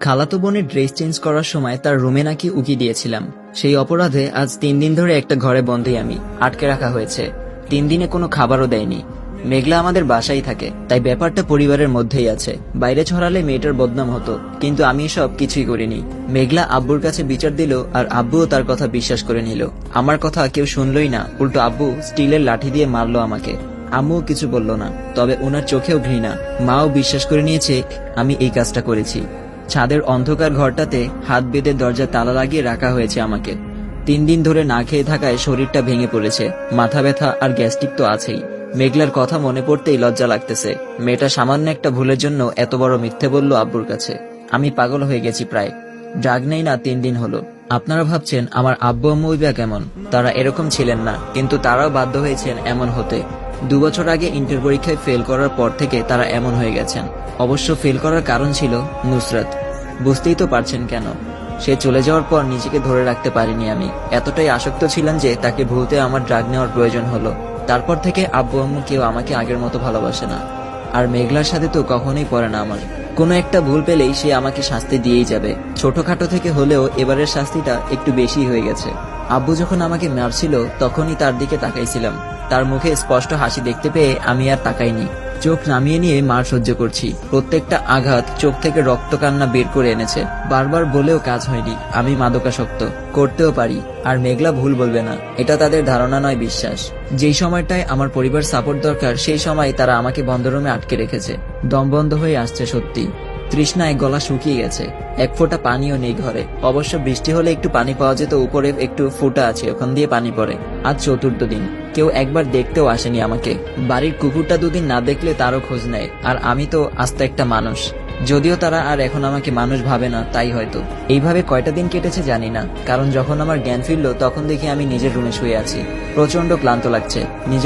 খালাতো বোনের dress change করার সময় তার রুমে নাকি উকি দিয়েছিলাম। সেই অপরাধে আজ 3 দিন ধরে একটা ঘরে বন্দী আমি, আটকে রাখা হয়েছে। 3 দিনে কোনো খাবারও দেয়নি। মেঘলা আমাদের বাসায় থাকে, তাই ব্যাপারটা পরিবারের মধ্যেই আছে। বাইরে ছড়ালে মেয়েটার বদনাম হতো, কিন্তু আমি এসব কিছুই করিনি। মেঘলা আব্বুর কাছে বিচার দিল, আর আব্বুও তার কথা বিশ্বাস করে নিল। আমার কথা কেউ শুনলই না, উল্টো আব্বু স্টিলের লাঠি দিয়ে মারলো আমাকে। আম্মুও কিছু বলল না, তবে ওনার চোখেও ঘৃণা। মাও বিশ্বাস করে নিয়েছে আমি এই কাজটা করেছি। ছাদের অন্ধকার ঘরটাতে হাত বেঁধে দরজা তালা লাগিয়ে রাখা হয়েছে আমাকে। 3 দিন ধরে না খেয়ে থাকায় শরীরটা ভেঙে পড়েছে। মাথা ব্যথা আর গ্যাস্ট্রিক তো আছেই। মেঘলার কথা মনে পড়তেই লজ্জা লাগতেছে। মেয়েটা সামান্য একটা ভুলের জন্য এত বড় মিথ্যে বলল আব্বুর কাছে। আমি পাগল হয়ে গেছি প্রায়। ড্রাগ নেই না 3 দিন হলো। আপনারা ভাবছেন আমার আব্বু আম্মুই বা কেমন? তারা এরকম ছিলেন না, কিন্তু তারাও বাধ্য হয়েছেন এমন হতে। 2 বছর আগে ইন্টার পরীক্ষায় ফেল করার পর থেকে তারা এমন হয়ে গেছেন। অবশ্য ফেল করার কারণ ছিল নুসরাত। বুঝতেই তো পারছেন কেন। সে চলে যাওয়ার পর নিজেকে ধরে রাখতে পারিনি আমি। এতটাই আসক্ত ছিলাম যে তাকে ভুলতে আমার ড্রাগ নেওয়ার প্রয়োজন হলো। তারপর থেকে আব্বু আম্মু কেউ আমাকে আগের মতো ভালোবাসে না। আর মেঘলার সাথে তো কখনোই পড়ে না আমার। কোনো একটা ভুল পেলেই সে আমাকে শাস্তি দিয়েই যাবে। ছোটখাটো থেকে হলেও এবারের শাস্তিটা একটু বেশি হয়ে গেছে। আব্বু যখন আমাকে মারছিল তখনই তার দিকে তাকাইছিলাম। তার মুখে স্পষ্ট হাসি দেখতে পেয়ে আমি আর তাকাইনি। চোখ নামিয়ে নিয়ে মার সহ্য করছি। প্রত্যেকটা আঘাত চোখ থেকে রক্ত কান্না বের করে এনেছে। বারবার বলেও কাজ হয়নি আমি মাদকাসক্ত, করতেও পারি। আর মেঘলা ভুল বলবে না, এটা তাদের ধারণা নয়, বিশ্বাস। যেই সময়টায় আমার পরিবার সাপোর্ট দরকার সেই সময় তারা আমাকে বন্ধ রুমে আটকে রেখেছে। দম বন্ধ হয়ে আসছে সত্যি। তৃষ্ণায় গলা শুকিয়ে গেছে। এক ফোঁটা পানিও নেই ঘরে। অবশ্য বৃষ্টি হলে একটু পানি পাওয়া যেত, উপরে একটু ফুটা আছে, ওখান দিয়ে পানি পড়ে। আজ 4র্থ দিন, কেউ একবার দেখতেও আসেনি আমাকে। বাড়ির কুকুরটা 2 দিন না দেখলে তারও খোঁজ নেয়। আর আমি তো আস্ত একটা মানুষ, যদিও তারা আর এখন আমাকে মানুষ ভাবে না, তাই হয়তো। এইভাবে কয়টা দিন কেটেছে জানি না, কারণ যখন আমার জ্ঞান ফিরল তখন দেখি আমি নিজের রুমে শুয়ে আছি। প্রচন্ড ক্লান্ত লাগছে। নিজের